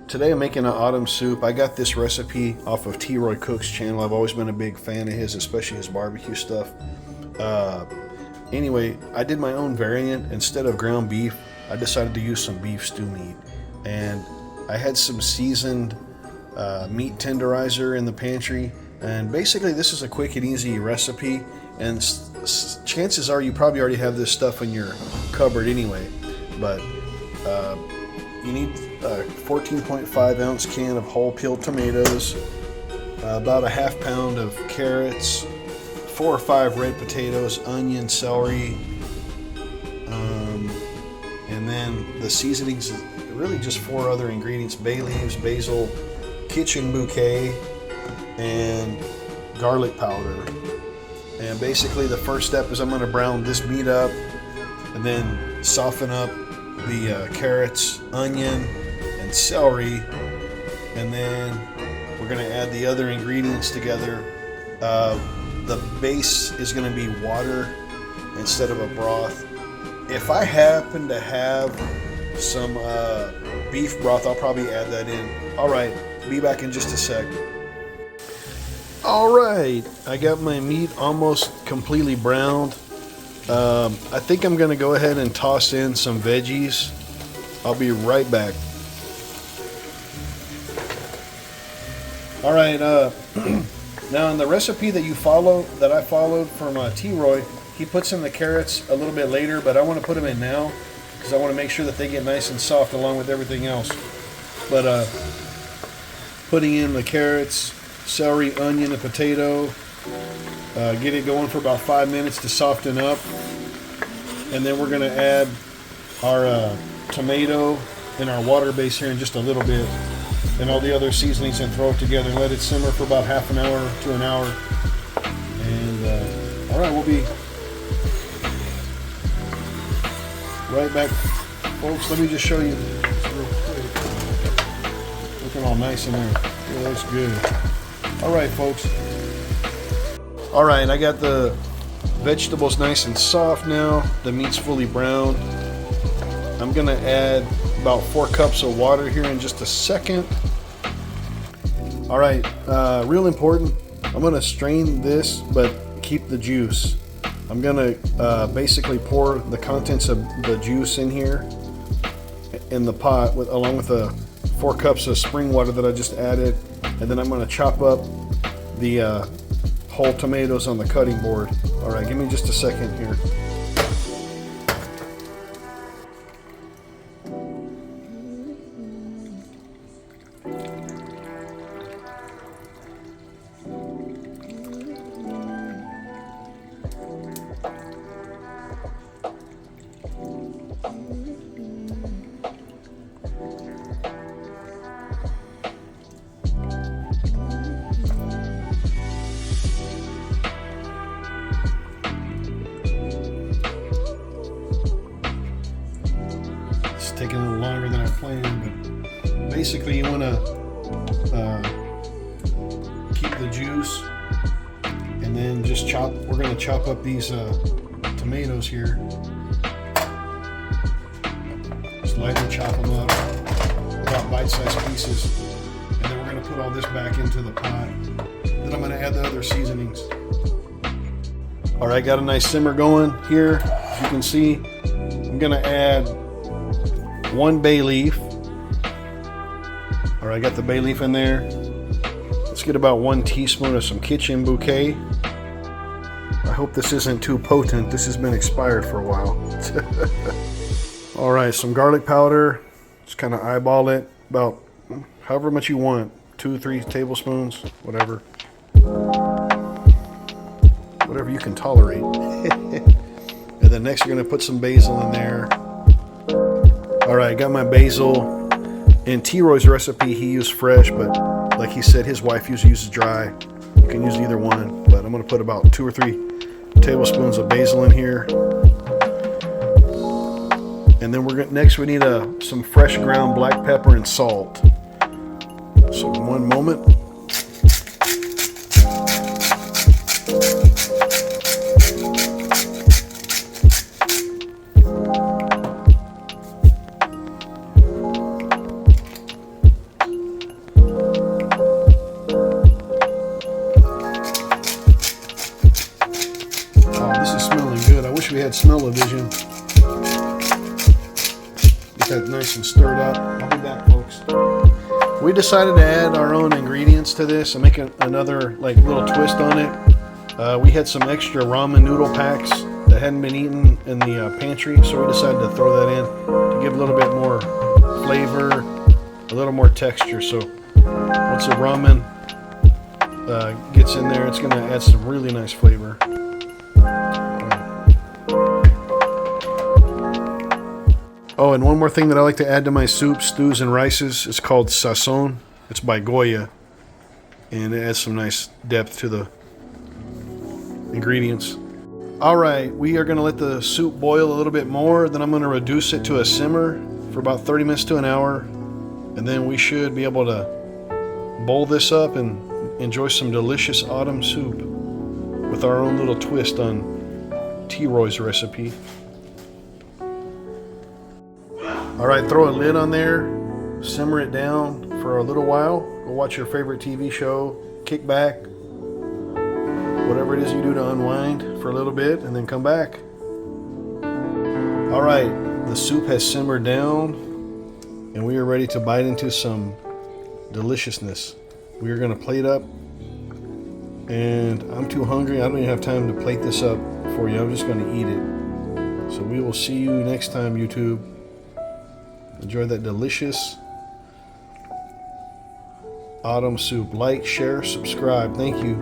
Today I'm making an autumn soup. I got this recipe off of T. Roy Cook's channel. I've always been a big fan of his, especially his barbecue stuff. Anyway, I did my own variant. Instead of ground beef, I decided to use some beef stew meat. And I had some seasoned meat tenderizer in the pantry. And basically this is a quick and easy recipe. And chances are you probably already have this stuff in your cupboard anyway. But you need a 14.5 ounce can of whole peeled tomatoes, about a half pound of carrots, 4 or 5 red potatoes, onion, celery, and then the seasonings, really just 4 other ingredients: bay leaves, basil, kitchen bouquet, and garlic powder. And basically the first step is I'm going to brown this meat up and then soften up the carrots, onion, and celery, and then we're going to add the other ingredients together. The base is going to be water instead of a broth. If I happen to have some beef broth, I'll probably add that in. Alright, be back in just a sec. Alright, I got my meat almost completely browned. I think I'm going to go ahead and toss in some veggies. I'll be right back. Alright, now in the recipe that I followed from T. Roy, he puts in the carrots a little bit later, but I want to put them in now because I want to make sure that they get nice and soft along with everything else. But putting in the carrots, celery, onion, and potato, get it going for about 5 minutes to soften up, and then we're going to add our tomato and our water base here in just a little bit, and all the other seasonings, and throw it together and let it simmer for about half an hour to an hour. And all right, we'll be right back, folks. Let me just show you this real quick. Looking all nice in there. Yeah, that's good. All right, folks. All right, I got the vegetables nice and soft now. The meat's fully browned. I'm gonna add about 4 cups of water here in just a second. All right, real important. I'm gonna strain this, but keep the juice. I'm gonna basically pour the contents of the juice in here in the pot along with the 4 cups of spring water that I just added, and then I'm gonna chop up the whole tomatoes on the cutting board. All right, give me just a second here. Taking a little longer than I planned, but basically you want to keep the juice, and then just we're going to chop up these tomatoes here. Just lightly chop them up, about bite-sized pieces, and then we're going to put all this back into the pot. Then I'm going to add the other seasonings. All right, got a nice simmer going here. As you can see, I'm going to add 1 bay leaf. All right, got the bay leaf in there. Let's get about 1 teaspoon of some kitchen bouquet. I hope this isn't too potent. This has been expired for a while. All right, some garlic powder. Just kind of eyeball it, about however much you want. 2-3 tablespoons, whatever. Whatever you can tolerate. And then next you're gonna put some basil in there. All right, got my basil. In T. Roy's recipe, he used fresh, but like he said, his wife uses dry. You can use either one, but I'm gonna put about 2 or 3 tablespoons of basil in here. And then next we need some fresh ground black pepper and salt. So one moment. had smell-o-vision. Get that nice and stirred up. I'll be back, folks. We decided to add our own ingredients to this and make another like little twist on it. We had some extra ramen noodle packs that hadn't been eaten in the pantry, so we decided to throw that in to give a little bit more flavor, a little more texture. So once the ramen gets in there, it's going to add some really nice flavor. Oh, and one more thing that I like to add to my soups, stews, and rices is called sazon. It's by Goya, and it adds some nice depth to the ingredients. Alright, we are going to let the soup boil a little bit more, then I'm going to reduce it to a simmer for about 30 minutes to an hour, and then we should be able to bowl this up and enjoy some delicious autumn soup with our own little twist on T-Roy's recipe. Alright, throw a lid on there, simmer it down for a little while, go watch your favorite TV show, kick back, whatever it is you do to unwind for a little bit, and then come back. Alright, the soup has simmered down, and we are ready to bite into some deliciousness. We are going to plate up, and I'm too hungry. I don't even have time to plate this up for you. I'm just going to eat it. So we will see you next time, YouTube. Enjoy that delicious autumn soup. Like, share, subscribe. Thank you.